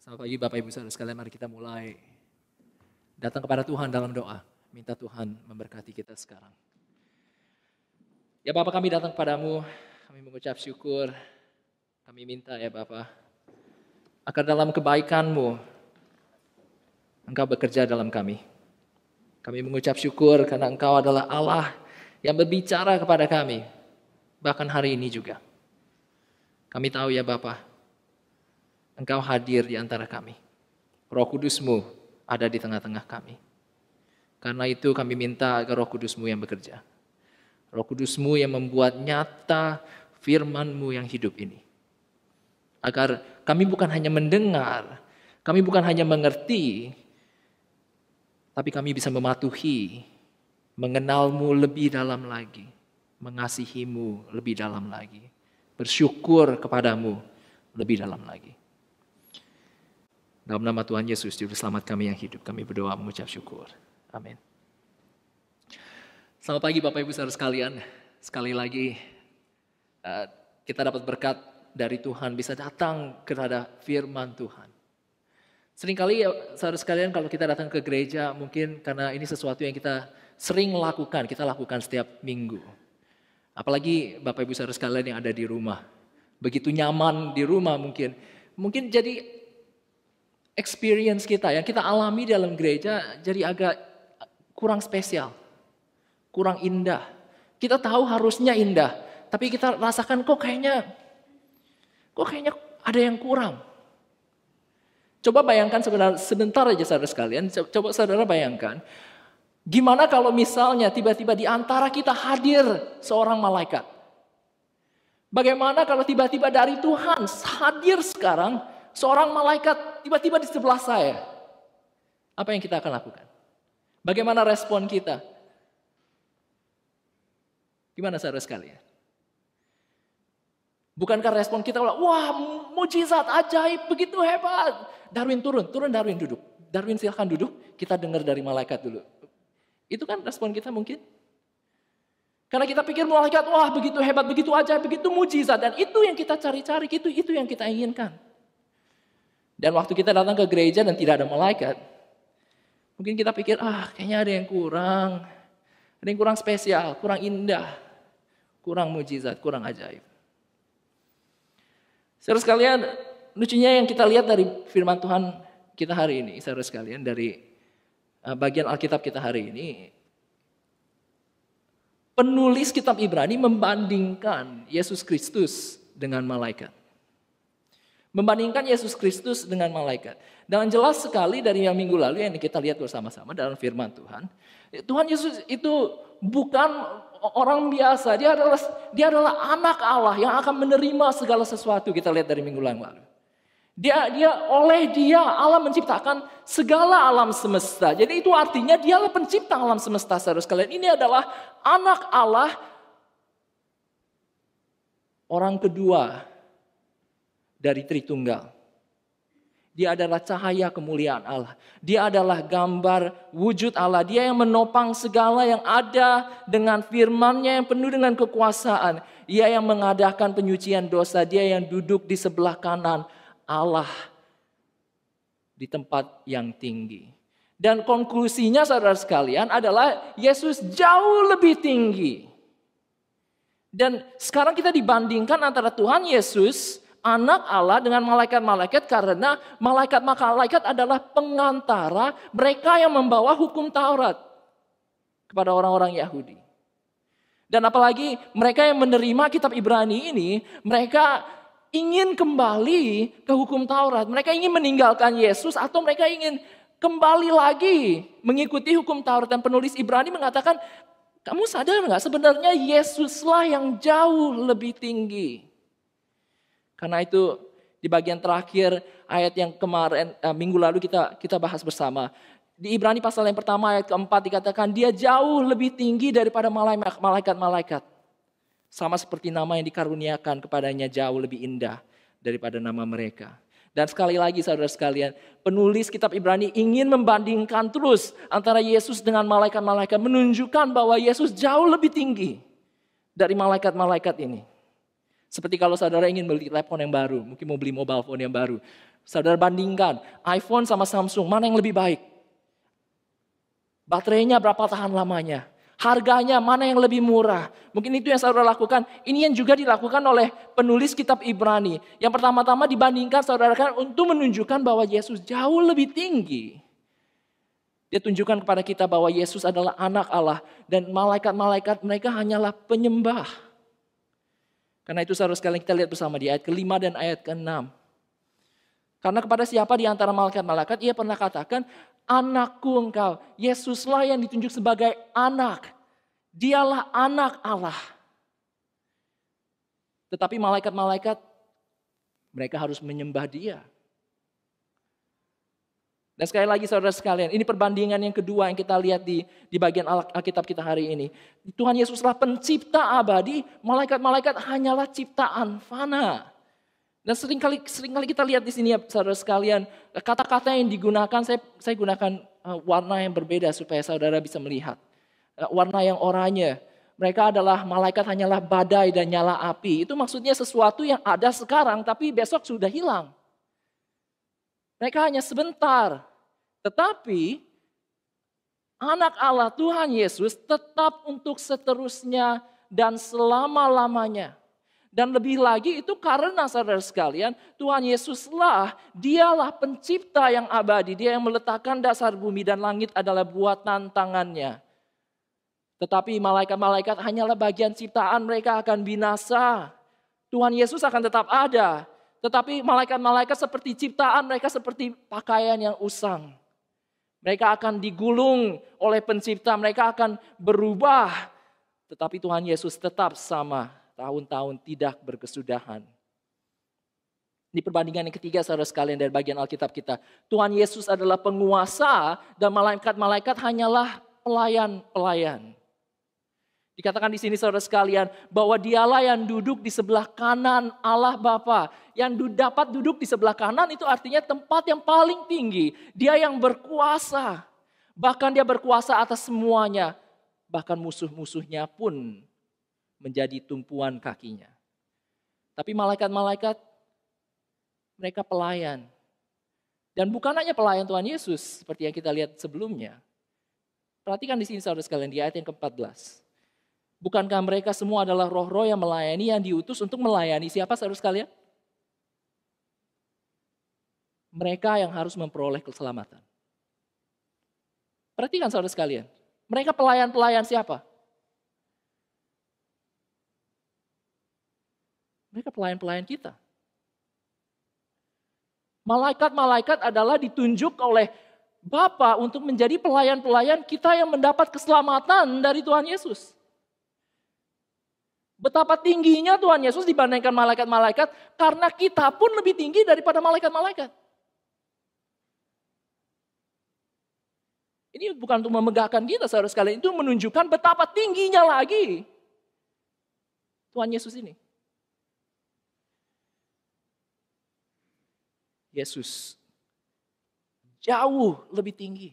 Selamat pagi Bapak Ibu Saudara sekalian, mari kita mulai datang kepada Tuhan dalam doa. Minta Tuhan memberkati kita sekarang. Ya Bapak, kami datang kepadamu, kami mengucap syukur. Kami minta ya Bapak, agar dalam kebaikan-Mu Engkau bekerja dalam kami. Kami mengucap syukur karena Engkau adalah Allah yang berbicara kepada kami. Bahkan hari ini juga. Kami tahu ya Bapak, Engkau hadir di antara kami. Roh Kudus-Mu ada di tengah-tengah kami. Karena itu kami minta agar Roh Kudus-Mu yang bekerja. Roh Kudus-Mu yang membuat nyata firman-Mu yang hidup ini. Agar kami bukan hanya mendengar, kami bukan hanya mengerti, tapi kami bisa mematuhi, mengenal-Mu lebih dalam lagi, mengasihi-Mu lebih dalam lagi, bersyukur kepadamu lebih dalam lagi. Dalam nama Tuhan Yesus, Juru Selamat kami yang hidup, kami berdoa mengucap syukur. Amin. Selamat pagi Bapak Ibu Saudara sekalian. Sekali lagi kita dapat berkat dari Tuhan, bisa datang kepada firman Tuhan. Seringkali ya saudara sekalian, kalau kita datang ke gereja, mungkin karena ini sesuatu yang kita sering lakukan, kita lakukan setiap minggu. Apalagi Bapak Ibu Saudara sekalian yang ada di rumah. Begitu nyaman di rumah mungkin jadi experience kita yang kita alami dalam gereja jadi agak kurang spesial, kurang indah. Kita tahu harusnya indah, tapi kita rasakan kok kayaknya ada yang kurang. Coba bayangkan sebentar aja saudara sekalian, coba saudara bayangkan, gimana kalau misalnya tiba-tiba di antara kita hadir seorang malaikat? Bagaimana kalau tiba-tiba dari Tuhan hadir sekarang seorang malaikat tiba-tiba di sebelah saya? Apa yang kita akan lakukan? Bagaimana respon kita? Gimana saudara sekalian? Bukankah respon kita, wah mujizat ajaib begitu hebat. Darwin turun Darwin duduk. Darwin silahkan duduk, kita dengar dari malaikat dulu. Itu kan respon kita mungkin. Karena kita pikir malaikat, wah begitu hebat, begitu ajaib, begitu mujizat. Dan itu yang kita cari-cari, itu yang kita inginkan. Dan waktu kita datang ke gereja dan tidak ada malaikat, mungkin kita pikir, kayaknya ada yang kurang spesial, kurang indah, kurang mujizat, kurang ajaib. Saudara sekalian, lucunya yang kita lihat dari firman Tuhan kita hari ini, saudara sekalian, dari bagian Alkitab kita hari ini, penulis kitab Ibrani membandingkan Yesus Kristus dengan malaikat. Membandingkan Yesus Kristus dengan malaikat. Dan jelas sekali dari yang minggu lalu yang kita lihat bersama-sama dalam firman Tuhan. Tuhan Yesus itu bukan orang biasa. Dia adalah anak Allah yang akan menerima segala sesuatu. Kita lihat dari minggu lalu. Oleh dia Allah menciptakan segala alam semesta. Jadi itu artinya dialah pencipta alam semesta saudara sekalian. Ini adalah anak Allah, orang kedua dari Tritunggal. Dia adalah cahaya kemuliaan Allah. Dia adalah gambar wujud Allah. Dia yang menopang segala yang ada dengan firman-Nya yang penuh dengan kekuasaan. Dia yang mengadakan penyucian dosa. Dia yang duduk di sebelah kanan Allah di tempat yang tinggi. Dan konklusinya saudara sekalian adalah Yesus jauh lebih tinggi. Dan sekarang kita dibandingkan antara Tuhan Yesus, anak Allah, dengan malaikat-malaikat, karena malaikat-malaikat adalah pengantara mereka yang membawa hukum Taurat kepada orang-orang Yahudi. Dan apalagi mereka yang menerima kitab Ibrani ini, mereka ingin kembali ke hukum Taurat. Mereka ingin meninggalkan Yesus atau mereka ingin kembali lagi mengikuti hukum Taurat. Dan penulis Ibrani mengatakan, kamu sadar nggak sebenarnya Yesuslah yang jauh lebih tinggi. Karena itu di bagian terakhir ayat yang kemarin minggu lalu kita bahas bersama. Di Ibrani pasal yang pertama ayat keempat dikatakan dia jauh lebih tinggi daripada malaikat-malaikat. Sama seperti nama yang dikaruniakan kepadanya jauh lebih indah daripada nama mereka. Dan sekali lagi saudara sekalian, penulis kitab Ibrani ingin membandingkan terus antara Yesus dengan malaikat-malaikat. Menunjukkan bahwa Yesus jauh lebih tinggi dari malaikat-malaikat ini. Seperti kalau saudara ingin beli telepon yang baru, mungkin mau beli mobile phone yang baru. Saudara bandingkan iPhone sama Samsung, mana yang lebih baik? Baterainya berapa tahan lamanya? Harganya mana yang lebih murah? Mungkin itu yang saudara lakukan. Ini yang juga dilakukan oleh penulis kitab Ibrani. Yang pertama-tama dibandingkan saudara kan untuk menunjukkan bahwa Yesus jauh lebih tinggi. Dia tunjukkan kepada kita bahwa Yesus adalah anak Allah. Dan malaikat-malaikat mereka hanyalah penyembah. Karena itu saudara sekalian kita lihat bersama di ayat ke-5 dan ayat ke-6. Karena kepada siapa di antara malaikat-malaikat ia pernah katakan, anakku engkau. Yesuslah yang ditunjuk sebagai anak. Dialah anak Allah. Tetapi malaikat-malaikat mereka harus menyembah dia. Dan sekali lagi saudara sekalian, ini perbandingan yang kedua yang kita lihat di bagian Alkitab kita hari ini. Tuhan Yesuslah pencipta abadi, malaikat-malaikat hanyalah ciptaan fana. Dan seringkali kita lihat di sini ya saudara sekalian, kata-kata yang digunakan, saya gunakan warna yang berbeda supaya saudara bisa melihat. Warna yang oranye, mereka adalah malaikat hanyalah badai dan nyala api. Itu maksudnya sesuatu yang ada sekarang tapi besok sudah hilang. Mereka hanya sebentar. Tetapi anak Allah Tuhan Yesus tetap untuk seterusnya dan selama-lamanya. Dan lebih lagi itu karena saudara sekalian, Tuhan Yesuslah, dialah pencipta yang abadi. Dia yang meletakkan dasar bumi dan langit adalah buatan tangannya. Tetapi malaikat-malaikat hanyalah bagian ciptaan, mereka akan binasa. Tuhan Yesus akan tetap ada. Tetapi malaikat-malaikat seperti ciptaan, mereka seperti pakaian yang usang. Mereka akan digulung oleh pencipta, mereka akan berubah. Tetapi Tuhan Yesus tetap sama, tahun-tahun tidak berkesudahan. Ini perbandingan yang ketiga saudara sekalian dari bagian Alkitab kita. Tuhan Yesus adalah penguasa dan malaikat-malaikat hanyalah pelayan-pelayan. Dikatakan di sini saudara sekalian bahwa dialah yang duduk di sebelah kanan Allah Bapa. Yang dapat duduk di sebelah kanan itu artinya tempat yang paling tinggi. Dia yang berkuasa. Bahkan dia berkuasa atas semuanya. Bahkan musuh-musuhnya pun menjadi tumpuan kakinya. Tapi malaikat-malaikat mereka pelayan. Dan bukan hanya pelayan Tuhan Yesus seperti yang kita lihat sebelumnya. Perhatikan di sini saudara sekalian di ayat yang ke-14. Bukankah mereka semua adalah roh-roh yang melayani, yang diutus untuk melayani siapa saudara sekalian? Mereka yang harus memperoleh keselamatan. Perhatikan saudara sekalian. Mereka pelayan-pelayan siapa? Mereka pelayan-pelayan kita. Malaikat-malaikat adalah ditunjuk oleh Bapa untuk menjadi pelayan-pelayan kita yang mendapat keselamatan dari Tuhan Yesus. Betapa tingginya Tuhan Yesus dibandingkan malaikat-malaikat karena kita pun lebih tinggi daripada malaikat-malaikat. Ini bukan untuk memegahkan kita saudara sekalian, itu menunjukkan betapa tingginya lagi Tuhan Yesus ini. Yesus jauh lebih tinggi.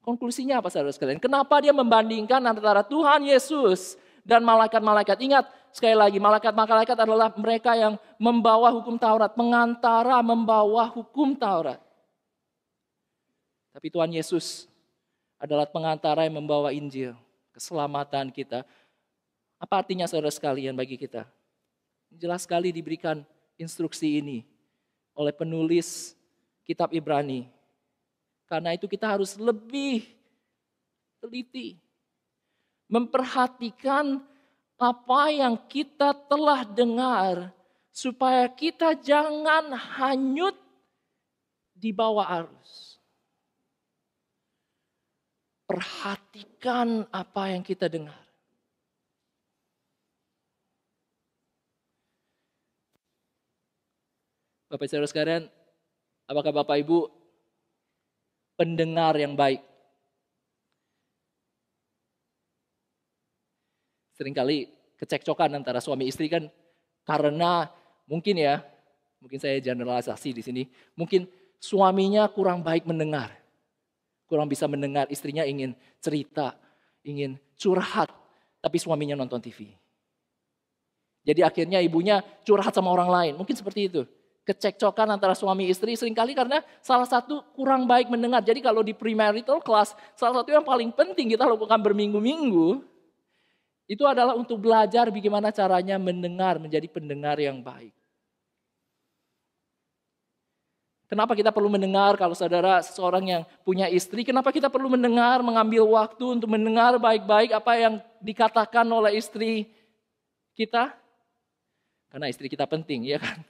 Konklusinya apa saudara sekalian? Kenapa dia membandingkan antara Tuhan Yesus dan malaikat-malaikat? Ingat sekali lagi, malaikat-malaikat adalah mereka yang membawa hukum Taurat, pengantara membawa hukum Taurat. Tapi Tuhan Yesus adalah pengantara yang membawa Injil, keselamatan kita. Apa artinya saudara sekalian bagi kita? Jelas sekali diberikan instruksi ini oleh penulis kitab Ibrani. Karena itu kita harus lebih teliti. Memperhatikan apa yang kita telah dengar. Supaya kita jangan hanyut di bawah arus. Perhatikan apa yang kita dengar. Bapak Saudara sekalian, apakah Bapak Ibu pendengar yang baik? Seringkali kecekcokan antara suami istri kan karena mungkin saya generalisasi di sini, mungkin suaminya kurang baik mendengar. Kurang bisa mendengar, istrinya ingin cerita, ingin curhat, tapi suaminya nonton TV. Jadi akhirnya ibunya curhat sama orang lain. Mungkin seperti itu. Kecekcokan antara suami istri seringkali karena salah satu kurang baik mendengar. Jadi kalau di premarital class, salah satu yang paling penting kita lakukan berminggu-minggu, itu adalah untuk belajar bagaimana caranya mendengar, menjadi pendengar yang baik. Kenapa kita perlu mendengar kalau saudara seseorang yang punya istri, kenapa kita perlu mendengar, mengambil waktu untuk mendengar baik-baik apa yang dikatakan oleh istri kita? Karena istri kita penting, ya kan?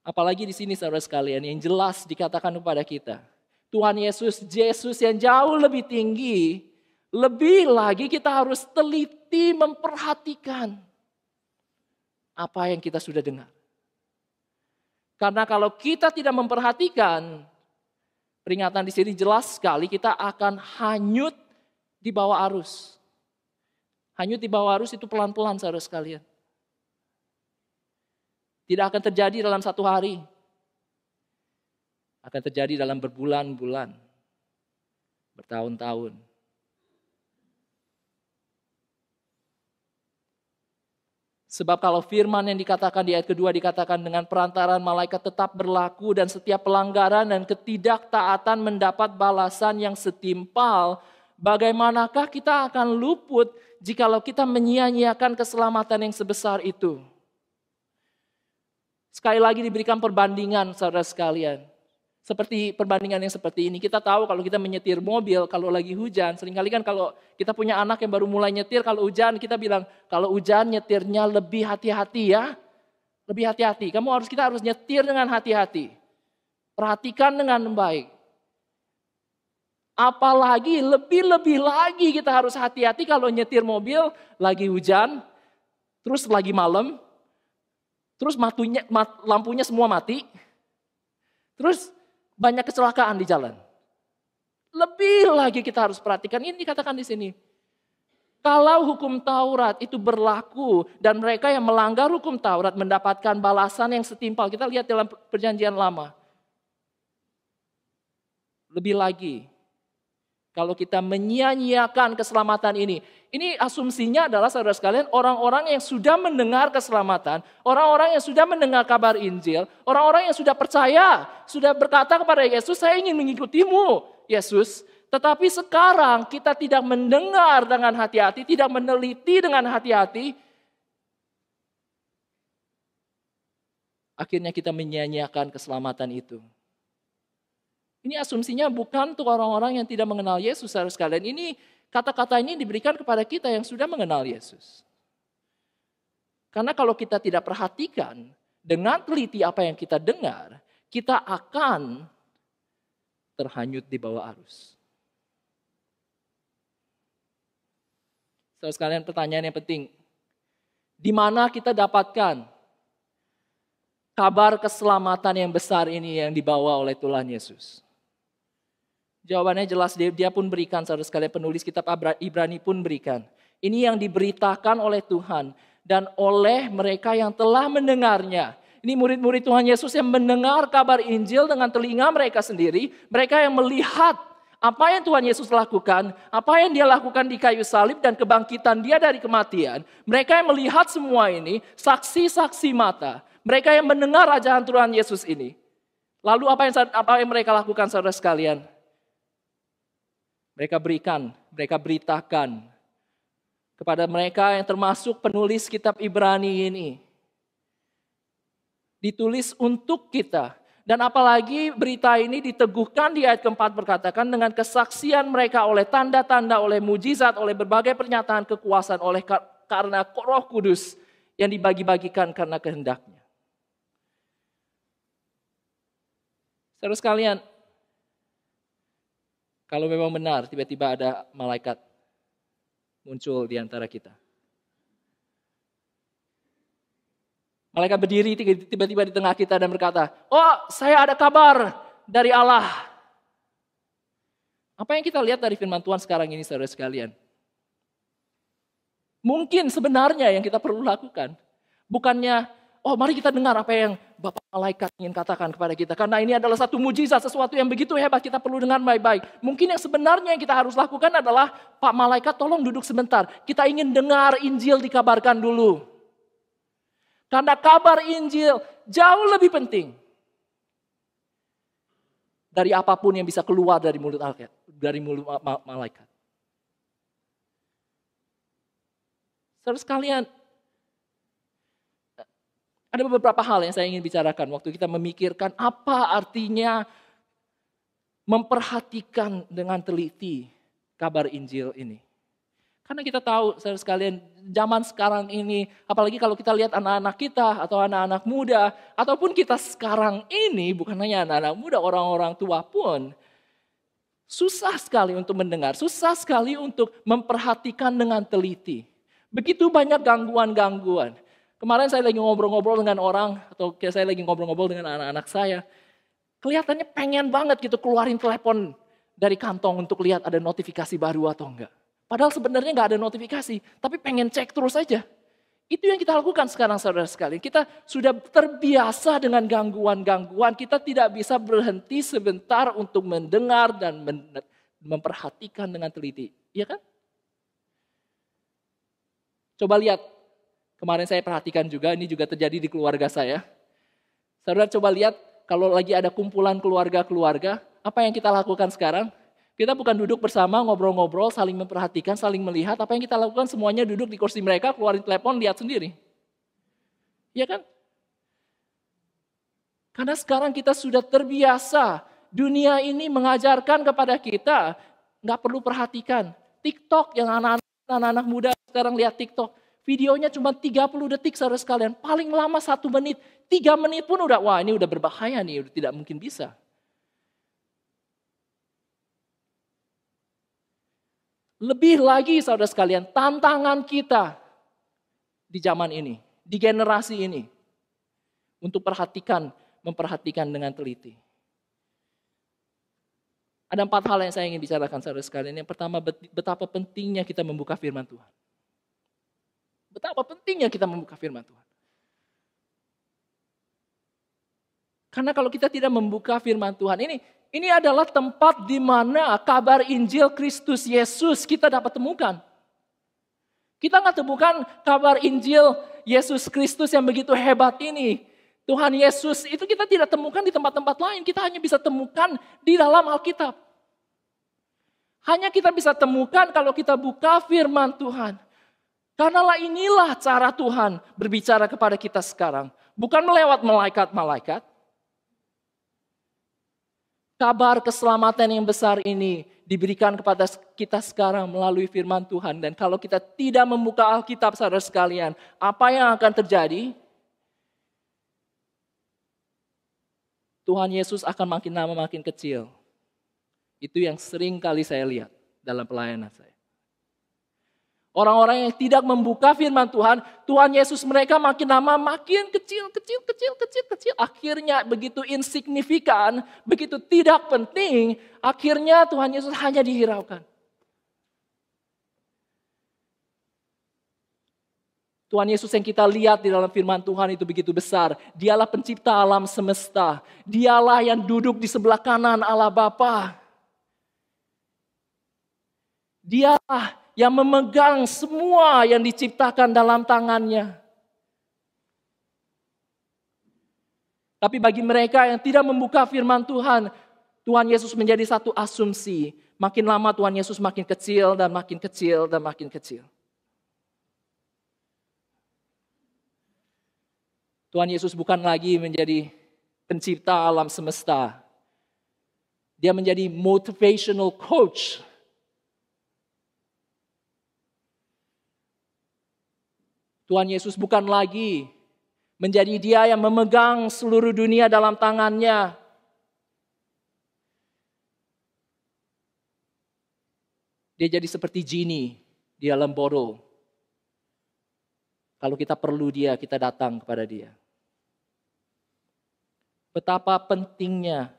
Apalagi di sini saudara sekalian yang jelas dikatakan kepada kita. Tuhan Yesus yang jauh lebih tinggi, lebih lagi kita harus teliti memperhatikan apa yang kita sudah dengar. Karena kalau kita tidak memperhatikan, peringatan di sini jelas sekali kita akan hanyut di bawah arus. Hanyut di bawah arus itu pelan-pelan saudara sekalian. Tidak akan terjadi dalam satu hari. Akan terjadi dalam berbulan-bulan. Bertahun-tahun. Sebab kalau firman yang dikatakan di ayat kedua dikatakan dengan perantaraan malaikat tetap berlaku dan setiap pelanggaran dan ketidaktaatan mendapat balasan yang setimpal, bagaimanakah kita akan luput jikalau kita menyia-nyiakan keselamatan yang sebesar itu? Sekali lagi diberikan perbandingan saudara sekalian. Seperti perbandingan yang seperti ini. Kita tahu kalau kita menyetir mobil, kalau lagi hujan. Seringkali kan kalau kita punya anak yang baru mulai nyetir, kalau hujan kita bilang, kalau hujan nyetirnya lebih hati-hati ya. Lebih hati-hati. Kita harus nyetir dengan hati-hati. Perhatikan dengan baik. Apalagi lebih-lebih lagi kita harus hati-hati kalau nyetir mobil lagi hujan, terus lagi malam, terus lampunya semua mati, terus banyak kecelakaan di jalan. Lebih lagi kita harus perhatikan, ini dikatakan di sini. Kalau hukum Taurat itu berlaku dan mereka yang melanggar hukum Taurat mendapatkan balasan yang setimpal. Kita lihat dalam perjanjian lama. Lebih lagi, kalau kita menyia-nyiakan keselamatan ini. Ini asumsinya adalah saudara sekalian orang-orang yang sudah mendengar keselamatan. Orang-orang yang sudah mendengar kabar Injil. Orang-orang yang sudah percaya. Sudah berkata kepada Yesus, saya ingin mengikutimu Yesus. Tetapi sekarang kita tidak mendengar dengan hati-hati. Tidak meneliti dengan hati-hati. Akhirnya kita menyia-nyiakan keselamatan itu. Ini asumsinya bukan untuk orang-orang yang tidak mengenal Yesus saudara sekalian. Ini kata-kata ini diberikan kepada kita yang sudah mengenal Yesus. Karena kalau kita tidak perhatikan dengan teliti apa yang kita dengar, kita akan terhanyut di bawah arus. Saudara sekalian, pertanyaan yang penting. Di mana kita dapatkan kabar keselamatan yang besar ini yang dibawa oleh Tuhan Yesus? Jawabannya jelas, dia pun berikan, saudara sekalian, penulis kitab Ibrani pun berikan. Ini yang diberitakan oleh Tuhan dan oleh mereka yang telah mendengarnya. Ini murid-murid Tuhan Yesus yang mendengar kabar Injil dengan telinga mereka sendiri. Mereka yang melihat apa yang Tuhan Yesus lakukan, apa yang dia lakukan di kayu salib dan kebangkitan dia dari kematian. Mereka yang melihat semua ini, saksi-saksi mata. Mereka yang mendengar ajaran Tuhan Yesus ini. Lalu apa yang mereka lakukan saudara sekalian? Mereka beritakan kepada mereka yang termasuk penulis kitab Ibrani ini. Ditulis untuk kita. Dan apalagi berita ini diteguhkan di ayat keempat berkatakan dengan kesaksian mereka oleh tanda-tanda, oleh mujizat, oleh berbagai pernyataan kekuasaan, karena Roh Kudus yang dibagi-bagikan karena kehendaknya. Saudara sekalian, kalau memang benar tiba-tiba ada malaikat muncul di antara kita. Malaikat berdiri tiba-tiba di tengah kita dan berkata, oh saya ada kabar dari Allah. Apa yang kita lihat dari firman Tuhan sekarang ini saudara sekalian? Mungkin sebenarnya yang kita perlu lakukan. Bukannya, oh mari kita dengar apa yang Bapak malaikat ingin katakan kepada kita. Karena ini adalah satu mujizat, sesuatu yang begitu hebat, kita perlu dengar baik-baik. Mungkin yang sebenarnya yang kita harus lakukan adalah, Pak malaikat tolong duduk sebentar. Kita ingin dengar Injil dikabarkan dulu. Karena kabar Injil jauh lebih penting dari apapun yang bisa keluar dari mulut malaikat. Saudara sekalian, ada beberapa hal yang saya ingin bicarakan waktu kita memikirkan apa artinya memperhatikan dengan teliti kabar Injil ini. Karena kita tahu, saudara sekalian, zaman sekarang ini, apalagi kalau kita lihat anak-anak kita atau anak-anak muda, ataupun kita sekarang ini, bukan hanya anak-anak muda, orang-orang tua pun, susah sekali untuk mendengar, susah sekali untuk memperhatikan dengan teliti. Begitu banyak gangguan-gangguan. Kemarin saya lagi ngobrol-ngobrol dengan orang, atau saya lagi ngobrol-ngobrol dengan anak-anak saya, kelihatannya pengen banget gitu keluarin telepon dari kantong untuk lihat ada notifikasi baru atau enggak. Padahal sebenarnya nggak ada notifikasi, tapi pengen cek terus aja. Itu yang kita lakukan sekarang, saudara sekalian. Kita sudah terbiasa dengan gangguan-gangguan, kita tidak bisa berhenti sebentar untuk mendengar dan memperhatikan dengan teliti. Iya kan? Coba lihat, kemarin saya perhatikan juga, ini juga terjadi di keluarga saya. Saudara coba lihat, kalau lagi ada kumpulan keluarga-keluarga, apa yang kita lakukan sekarang? Kita bukan duduk bersama, ngobrol-ngobrol, saling memperhatikan, saling melihat. Apa yang kita lakukan semuanya duduk di kursi mereka, keluarin telepon, lihat sendiri. Iya kan? Karena sekarang kita sudah terbiasa. Dunia ini mengajarkan kepada kita, nggak perlu perhatikan. TikTok yang anak-anak muda sekarang lihat TikTok. Videonya cuma 30 detik, saudara sekalian. Paling lama 1 menit. 3 menit pun udah, wah ini udah berbahaya nih, udah tidak mungkin bisa. Lebih lagi saudara sekalian, tantangan kita di zaman ini, di generasi ini, untuk memperhatikan dengan teliti. Ada 4 hal yang saya ingin bicarakan saudara sekalian. Yang pertama, betapa pentingnya kita membuka firman Tuhan. Betapa pentingnya kita membuka firman Tuhan. Karena kalau kita tidak membuka firman Tuhan, ini adalah tempat di mana kabar Injil Kristus Yesus kita dapat temukan. Kita nggak temukan kabar Injil Yesus Kristus yang begitu hebat ini. Tuhan Yesus itu kita tidak temukan di tempat-tempat lain. Kita hanya bisa temukan di dalam Alkitab. Hanya kita bisa temukan kalau kita buka firman Tuhan. Karena inilah cara Tuhan berbicara kepada kita sekarang. Bukan melewat malaikat-malaikat. Kabar keselamatan yang besar ini diberikan kepada kita sekarang melalui firman Tuhan. Dan kalau kita tidak membuka Alkitab, saudara sekalian, apa yang akan terjadi? Tuhan Yesus akan makin lama makin kecil. Itu yang sering kali saya lihat dalam pelayanan saya. Orang-orang yang tidak membuka firman Tuhan, Tuhan Yesus mereka makin lama makin kecil. Akhirnya begitu insignifikan, begitu tidak penting, akhirnya Tuhan Yesus hanya dihiraukan. Tuhan Yesus yang kita lihat di dalam firman Tuhan itu begitu besar. Dialah pencipta alam semesta. Dialah yang duduk di sebelah kanan Allah Bapa. Dialah yang memegang semua yang diciptakan dalam tangannya. Tapi bagi mereka yang tidak membuka firman Tuhan, Tuhan Yesus menjadi satu asumsi. Makin lama Tuhan Yesus makin kecil dan makin kecil dan makin kecil. Tuhan Yesus bukan lagi menjadi pencipta alam semesta. Dia menjadi motivational coach. Tuhan Yesus bukan lagi menjadi dia yang memegang seluruh dunia dalam tangannya. Dia jadi seperti genie di dalam botol. Kalau kita perlu dia, kita datang kepada dia. Betapa pentingnya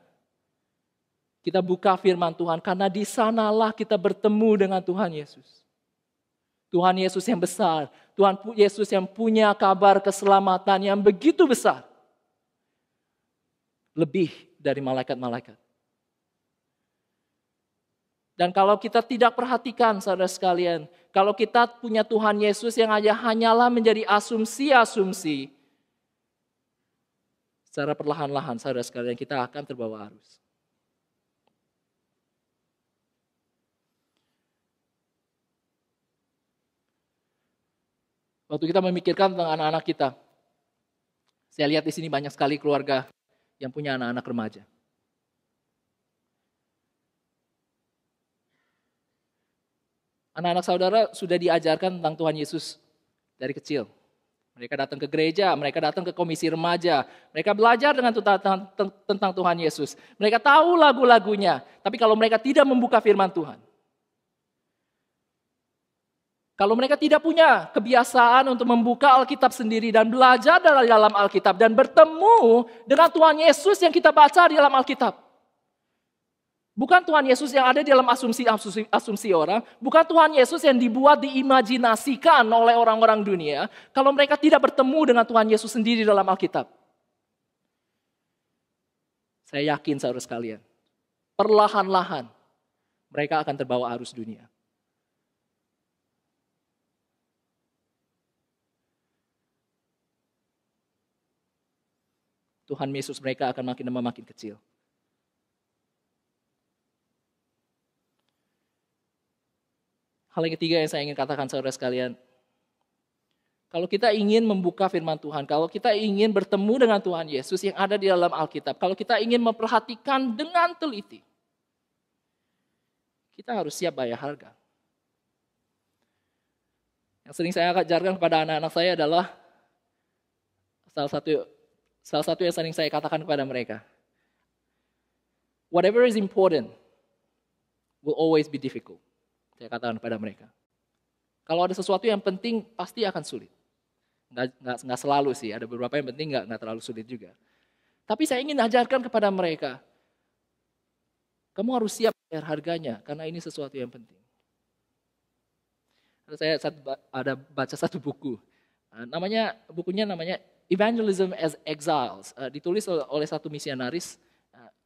kita buka firman Tuhan, karena di sanalah kita bertemu dengan Tuhan Yesus. Tuhan Yesus yang besar, Tuhan Yesus yang punya kabar keselamatan yang begitu besar. lebih dari malaikat-malaikat. Dan kalau kita tidak perhatikan, saudara sekalian, kalau kita punya Tuhan Yesus yang hanyalah menjadi asumsi-asumsi, secara perlahan-lahan, saudara sekalian, kita akan terbawa arus. Waktu kita memikirkan tentang anak-anak kita, saya lihat di sini banyak sekali keluarga yang punya anak-anak remaja. Anak-anak saudara sudah diajarkan tentang Tuhan Yesus dari kecil. Mereka datang ke gereja, mereka datang ke komisi remaja. Mereka belajar tentang Tuhan Yesus. Mereka tahu lagu-lagunya. Tapi kalau mereka tidak membuka firman Tuhan. Kalau mereka tidak punya kebiasaan untuk membuka Alkitab sendiri dan belajar dari dalam Alkitab. Dan bertemu dengan Tuhan Yesus yang kita baca di dalam Alkitab. Bukan Tuhan Yesus yang ada di dalam asumsi orang. Bukan Tuhan Yesus yang dibuat diimajinasikan oleh orang-orang dunia. Kalau mereka tidak bertemu dengan Tuhan Yesus sendiri dalam Alkitab. Saya yakin saudara sekalian. Perlahan-lahan mereka akan terbawa arus dunia. Tuhan Yesus mereka akan makin lama makin kecil. Hal yang ketiga yang saya ingin katakan saudara sekalian. Kalau kita ingin membuka firman Tuhan, kalau kita ingin bertemu dengan Tuhan Yesus yang ada di dalam Alkitab, kalau kita ingin memperhatikan dengan teliti, kita harus siap bayar harga. Yang sering saya ajarkan kepada anak-anak saya adalah salah satu yang sering saya katakan kepada mereka. Whatever is important will always be difficult. Saya katakan kepada mereka. Kalau ada sesuatu yang penting, pasti akan sulit. Nggak selalu sih, ada beberapa yang penting nggak terlalu sulit juga. Tapi saya ingin ajarkan kepada mereka, kamu harus siap bayar harganya, karena ini sesuatu yang penting. Saya ada baca satu buku, bukunya namanya Evangelism as Exiles, ditulis oleh satu misionaris,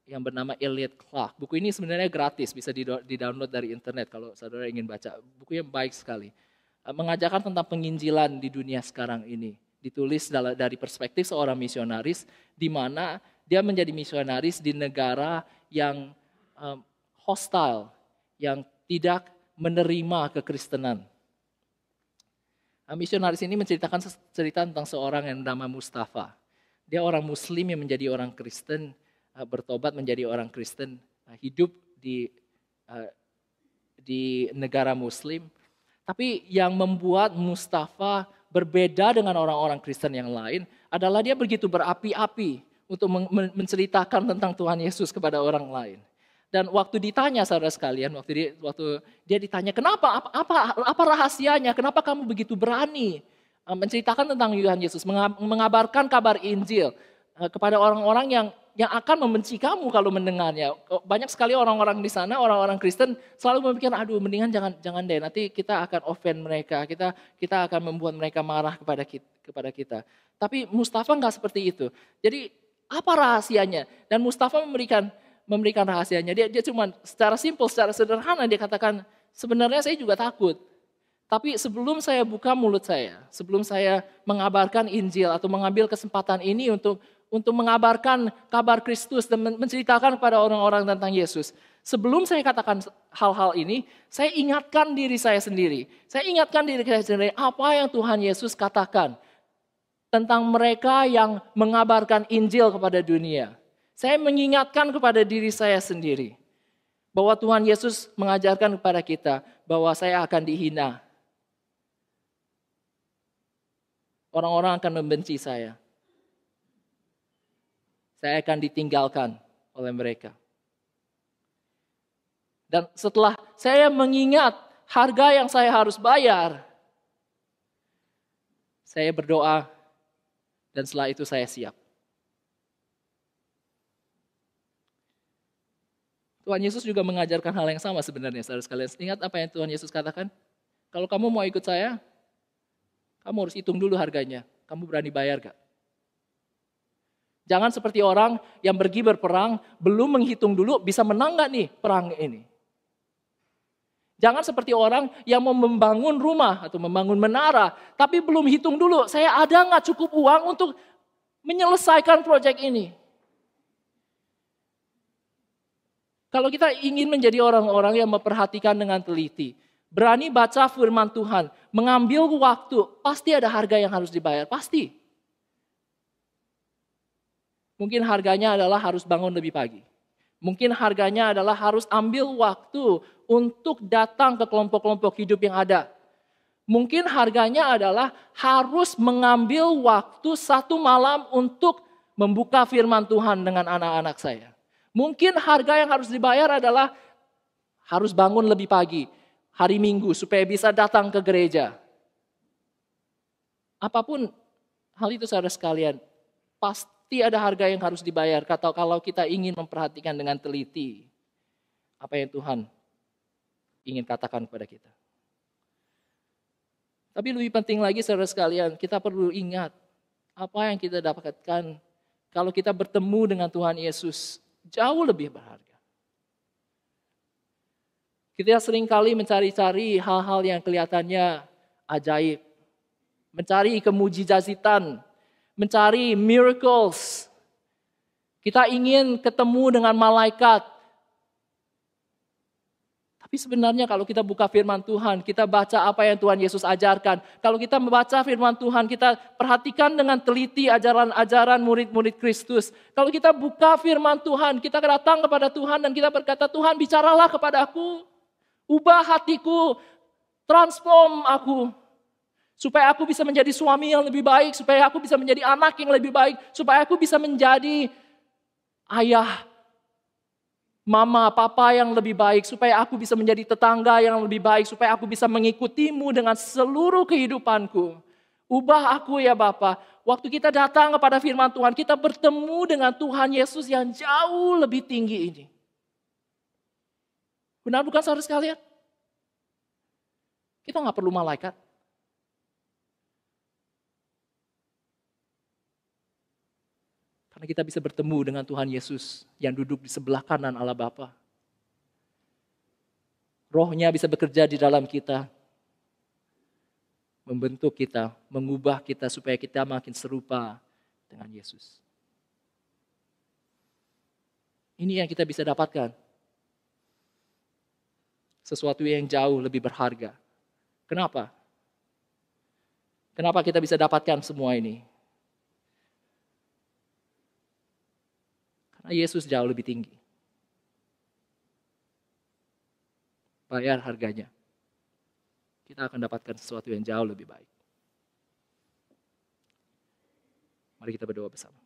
yang bernama Elliot Clark. Buku ini sebenarnya gratis, bisa di-download dari internet kalau saudara ingin baca. Bukunya baik sekali. Mengajarkan tentang penginjilan di dunia sekarang ini. Ditulis dari perspektif seorang misionaris, di mana dia menjadi misionaris di negara yang hostile, yang tidak menerima kekristenan. Misionaris ini menceritakan cerita tentang seorang yang bernama Mustafa. Dia orang Muslim yang menjadi orang Kristen, bertobat menjadi orang Kristen, hidup di negara Muslim. Tapi yang membuat Mustafa berbeda dengan orang-orang Kristen yang lain adalah dia begitu berapi-api untuk menceritakan tentang Tuhan Yesus kepada orang lain. Dan waktu ditanya saudara sekalian, waktu dia ditanya, kenapa, apa rahasianya, kenapa kamu begitu berani menceritakan tentang Tuhan Yesus, mengabarkan kabar Injil kepada orang-orang yang akan membenci kamu kalau mendengarnya. Banyak sekali orang-orang di sana, orang-orang Kristen selalu memikirkan, aduh mendingan jangan deh, nanti kita akan offend mereka, kita akan membuat mereka marah kepada kita. Tapi Mustafa enggak seperti itu. Jadi apa rahasianya? Dan Mustafa memberikan rahasianya. Dia cuma secara simpel, secara sederhana dia katakan, sebenarnya saya juga takut. Tapi sebelum saya buka mulut saya, sebelum saya mengabarkan Injil atau mengambil kesempatan ini untuk mengabarkan kabar Kristus dan menceritakan kepada orang-orang tentang Yesus. Sebelum saya katakan hal-hal ini, saya ingatkan diri saya sendiri. Saya ingatkan diri saya sendiri apa yang Tuhan Yesus katakan tentang mereka yang mengabarkan Injil kepada dunia. Saya mengingatkan kepada diri saya sendiri bahwa Tuhan Yesus mengajarkan kepada kita bahwa saya akan dihina. Orang-orang akan membenci saya. Saya akan ditinggalkan oleh mereka. Dan setelah saya mengingat harga yang saya harus bayar, saya berdoa dan setelah itu saya siap. Tuhan Yesus juga mengajarkan hal yang sama sebenarnya, saudara sekalian. Ingat apa yang Tuhan Yesus katakan? Kalau kamu mau ikut saya, kamu harus hitung dulu harganya. Kamu berani bayar gak? Jangan seperti orang yang pergi berperang, belum menghitung dulu bisa menang nggak nih perang ini. Jangan seperti orang yang mau membangun rumah atau membangun menara, tapi belum hitung dulu, saya ada nggak cukup uang untuk menyelesaikan proyek ini. Kalau kita ingin menjadi orang-orang yang memperhatikan dengan teliti, berani baca firman Tuhan, mengambil waktu, pasti ada harga yang harus dibayar, pasti. Mungkin harganya adalah harus bangun lebih pagi. Mungkin harganya adalah harus ambil waktu untuk datang ke kelompok-kelompok hidup yang ada. Mungkin harganya adalah harus mengambil waktu 1 malam untuk membuka firman Tuhan dengan anak-anak saya. Mungkin harga yang harus dibayar adalah harus bangun lebih pagi, hari Minggu, supaya bisa datang ke gereja. Apapun hal itu saudara sekalian, pasti ada harga yang harus dibayar kalau kita ingin memperhatikan dengan teliti apa yang Tuhan ingin katakan kepada kita. Tapi lebih penting lagi saudara sekalian, kita perlu ingat apa yang kita dapatkan kalau kita bertemu dengan Tuhan Yesus jauh lebih berharga. Kita seringkali mencari-cari hal-hal yang kelihatannya ajaib. Mencari kemujizazitan, mencari miracles. Kita ingin ketemu dengan malaikat. Tapi sebenarnya kalau kita buka firman Tuhan, kita baca apa yang Tuhan Yesus ajarkan. Kalau kita membaca firman Tuhan, kita perhatikan dengan teliti ajaran-ajaran murid-murid Kristus. Kalau kita buka firman Tuhan, kita datang kepada Tuhan dan kita berkata, Tuhan bicaralah kepada aku. Ubah hatiku, transform aku. Supaya aku bisa menjadi suami yang lebih baik, supaya aku bisa menjadi anak yang lebih baik, supaya aku bisa menjadi ayah, mama, papa yang lebih baik, supaya aku bisa menjadi tetangga yang lebih baik, supaya aku bisa mengikutimu dengan seluruh kehidupanku. Ubah aku ya Bapa. Waktu kita datang kepada firman Tuhan, kita bertemu dengan Tuhan Yesus yang jauh lebih tinggi ini. Benar bukan saudara sekalian? Kita nggak perlu malaikat. Karena kita bisa bertemu dengan Tuhan Yesus yang duduk di sebelah kanan Allah Bapa. Rohnya bisa bekerja di dalam kita. Membentuk kita, mengubah kita supaya kita makin serupa dengan Yesus. Ini yang kita bisa dapatkan. Sesuatu yang jauh lebih berharga. Kenapa? Kenapa kita bisa dapatkan semua ini? Karena Yesus jauh lebih tinggi. Bayar harganya. Kita akan dapatkan sesuatu yang jauh lebih baik. Mari kita berdoa bersama.